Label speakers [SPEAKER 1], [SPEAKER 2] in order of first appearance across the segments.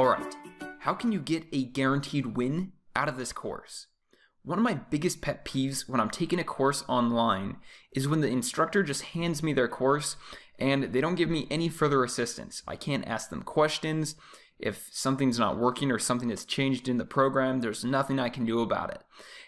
[SPEAKER 1] Alright, how can you get a guaranteed win out of this course? One of my biggest pet peeves when I'm taking a course online is when the instructor just hands me their course and they don't give me any further assistance. I can't ask them questions. If something's not working or something has changed in the program, there's nothing I can do about it.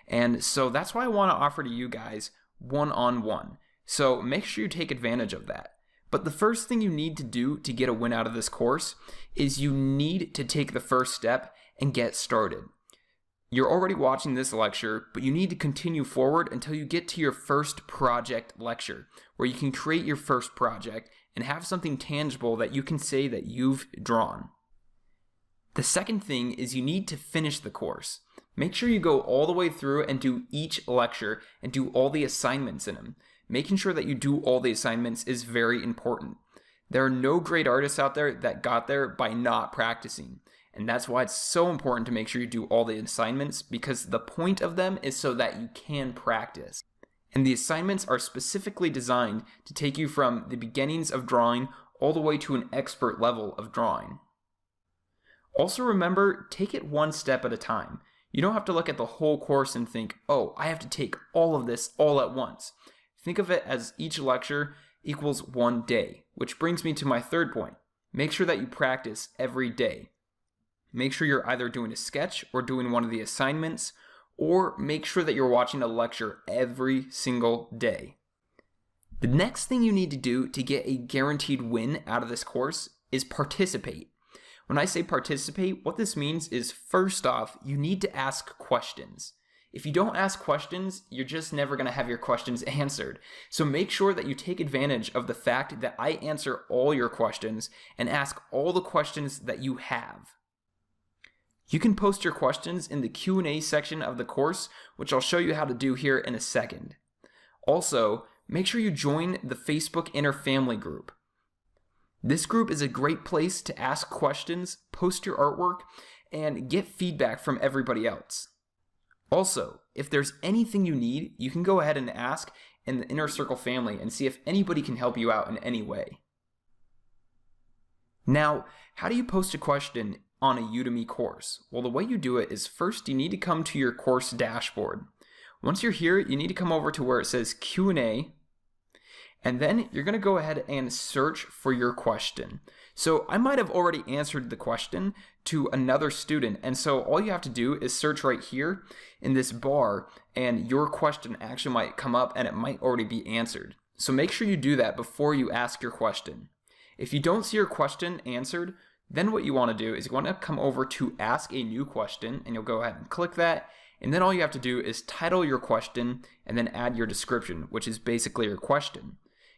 [SPEAKER 1] And so that's why I want to offer to you guys one-on-one. So make sure you take advantage of that. But the first thing you need to do to get a win out of this course is you need to take the first step and get started. You're already watching this lecture, but you need to continue forward until you get to your first project lecture, where you can create your first project and have something tangible that you can say that you've drawn. The second thing is you need to finish the course. Make sure you go all the way through and do each lecture and do all the assignments in them. Making sure that you do all the assignments is very important. There are no great artists out there that got there by not practicing. And that's why it's so important to make sure you do all the assignments, because the point of them is so that you can practice. And the assignments are specifically designed to take you from the beginnings of drawing all the way to an expert level of drawing. Also remember, take it one step at a time. You don't have to look at the whole course and think, oh, I have to take all of this all at once. Think of it as each lecture equals one day, which brings me to my third point. Make sure that you practice every day. Make sure you're either doing a sketch or doing one of the assignments, or make sure that you're watching a lecture every single day. The next thing you need to do to get a guaranteed win out of this course is participate. When I say participate, what this means is, first off, you need to ask questions. If you don't ask questions, you're just never going to have your questions answered. So make sure that you take advantage of the fact that I answer all your questions and ask all the questions that you have. You can post your questions in the Q&A section of the course, which I'll show you how to do here in a second. Also, make sure you join the Facebook Inner Family group. This group is a great place to ask questions, post your artwork, and get feedback from everybody else. Also, if there's anything you need, you can go ahead and ask in the Inner Circle family and see if anybody can help you out in any way. Now, how do you post a question on a Udemy course? Well, the way you do it is, first you need to come to your course dashboard. Once you're here, you need to come over to where it says Q&A, and then you're going to go ahead and search for your question. So I might have already answered the question to another student, and so all you have to do is search right here in this bar, and your question actually might come up and it might already be answered. So make sure you do that before you ask your question. If you don't see your question answered, then what you want to do is you want to come over to ask a new question, and you'll go ahead and click that, and then all you have to do is title your question and then add your description, which is basically your question.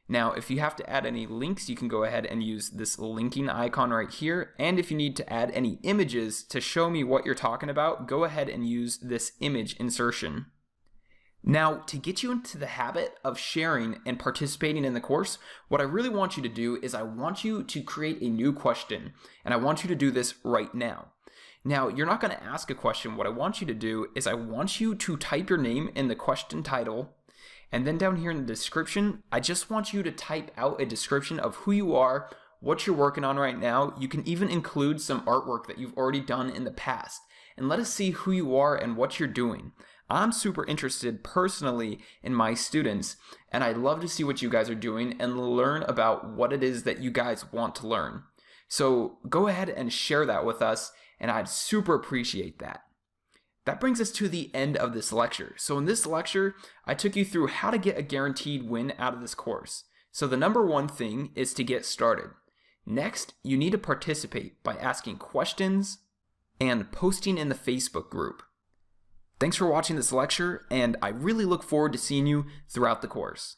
[SPEAKER 1] Now, if you have to add any links, you can go ahead and use this linking icon right here. And if you need to add any images to show me what you're talking about, go ahead and use this image insertion. Now, to get you into the habit of sharing and participating in the course, what I really want you to do is I want you to create a new question, and I want you to do this right now. Now, you're not going to ask a question. What I want you to do is I want you to type your name in the question title. And then down here in the description, I just want you to type out a description of who you are, what you're working on right now. You can even include some artwork that you've already done in the past. And let us see who you are and what you're doing. I'm super interested personally in my students, and I'd love to see what you guys are doing and learn about what it is that you guys want to learn. So go ahead and share that with us, and I'd super appreciate that. That brings us to the end of this lecture. So in this lecture, I took you through how to get a guaranteed win out of this course. So the number one thing is to get started. Next, you need to participate by asking questions and posting in the Facebook group. Thanks for watching this lecture, and I really look forward to seeing you throughout the course.